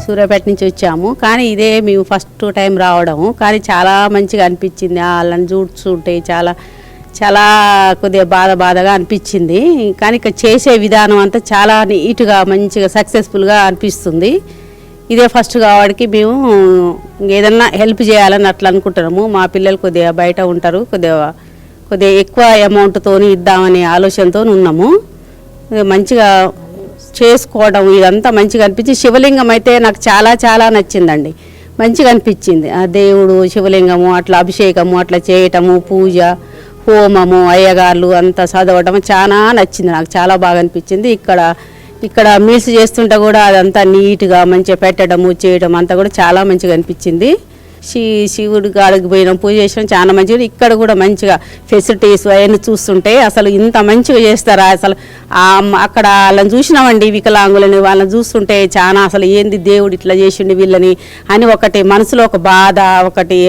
సూర్యాపేట నుంచి వచ్చాము. కానీ ఇదే మేము ఫస్ట్ టైం రావడము. కానీ చాలా మంచిగా అనిపించింది. వాళ్ళని చూస్తుంటే చాలా చాలా కొద్దిగా బాధగా అనిపించింది. కానీ ఇక్కడ చేసే విధానం అంతా చాలా నీట్గా మంచిగా సక్సెస్ఫుల్గా అనిపిస్తుంది. ఇదే ఫస్ట్ కాబట్టి మేము ఏదన్నా హెల్ప్ చేయాలని అట్లా అనుకుంటున్నాము. మా పిల్లలు కొద్దిగా బయట ఉంటారు, కొద్దిగా ఎక్కువ అమౌంట్తో ఇద్దామనే ఆలోచనతో ఉన్నాము. మంచిగా చేసుకోవడం ఇదంతా మంచిగా అనిపించి, శివలింగం అయితే నాకు చాలా చాలా నచ్చిందండి. మంచిగా అనిపించింది. ఆ దేవుడు శివలింగము అట్లా అభిషేకము అట్లా చేయటము, పూజ హోమము అయ్యగారులు అంతా చదవటం చాలా నచ్చింది. నాకు చాలా బాగా అనిపించింది. ఇక్కడ మీల్స్ చేస్తుంటే కూడా అదంతా నీట్గా మంచిగా పెట్టడము చేయడం అంతా కూడా చాలా మంచిగా అనిపించింది. శివుడి కాడికి పోయినాం, పూజ చేసినాం, చాలా మంచిగా. ఇక్కడ కూడా మంచిగా ఫెసిలిటీస్ అవన్నీ చూస్తుంటే అసలు ఇంత మంచిగా చేస్తారా అసలు. అక్కడ వాళ్ళని చూసినామండి, వికలాంగులని, వాళ్ళని చూస్తుంటే చాలా అసలు ఏంది దేవుడు ఇట్లా చేసిండు వీళ్ళని అని ఒకటి మనసులో ఒక బాధ ఒకటి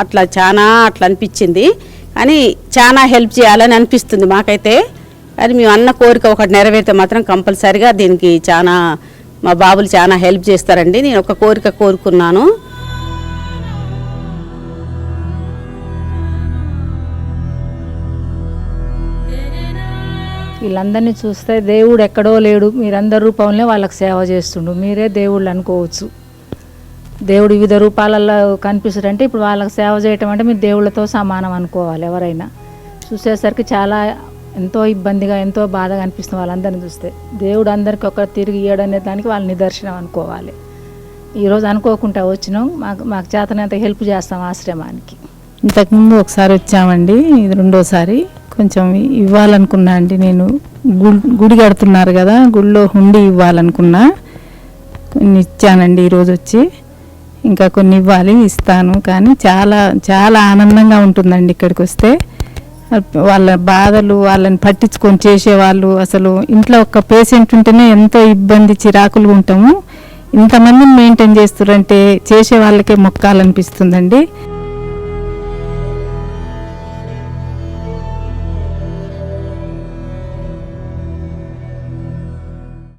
అట్లా చాలా అట్లా అనిపించింది. అని చాలా హెల్ప్ చేయాలని అనిపిస్తుంది మాకైతే. అది మేము అన్న కోరిక ఒకటి నెరవేరితే మాత్రం కంపల్సరిగా దీనికి చాలా మా బాబులు చాలా హెల్ప్ చేస్తారండి. నేను ఒక కోరిక కోరుకున్నాను. వీళ్ళందరినీ చూస్తే దేవుడు ఎక్కడో లేడు, మీరందరి రూపంలో వాళ్ళకి సేవ చేస్తుండు, మీరే దేవుళ్ళు అనుకోవచ్చు. దేవుడు వివిధ రూపాలలో కనిపిస్తాడంటే ఇప్పుడు వాళ్ళకి సేవ చేయటం అంటే మీరు దేవుళ్ళతో సమానం అనుకోవాలి. ఎవరైనా చూసేసరికి చాలా ఎంతో ఇబ్బందిగా ఎంతో బాధగా అనిపిస్తుంది వాళ్ళందరినీ చూస్తే. దేవుడు అందరికీ ఒక తిరిగి ఇయ్యడనే దానికి వాళ్ళ నిదర్శనం అనుకోవాలి. ఈరోజు అనుకోకుండా వచ్చినాం, మాకు చేతనంత హెల్ప్ చేస్తాం ఆశ్రమానికి. ఇంతకుముందు ఒకసారి వచ్చామండి, ఇది రెండోసారి. కొంచెం ఇవ్వాలనుకున్నా అండి నేను. గుడి కడుతున్నారు కదా, గుడిలో హుండీ ఇవ్వాలనుకున్నా, కొన్ని ఇచ్చానండి ఈరోజు వచ్చి. ఇంకా కొన్ని ఇవ్వాలి, ఇస్తాను. కానీ చాలా చాలా ఆనందంగా ఉంటుందండి ఇక్కడికి వస్తే. వాళ్ళ బాధలు వాళ్ళని పట్టించుకొని చేసేవాళ్ళు. అసలు ఇంట్లో ఒక పేషెంట్ ఉంటేనే ఎంతో ఇబ్బంది చిరాకులు ఉంటాము. ఇంతమందిని మెయింటైన్ చేస్తారంటే చేసే వాళ్ళకే మొక్కాలనిపిస్తుందండి.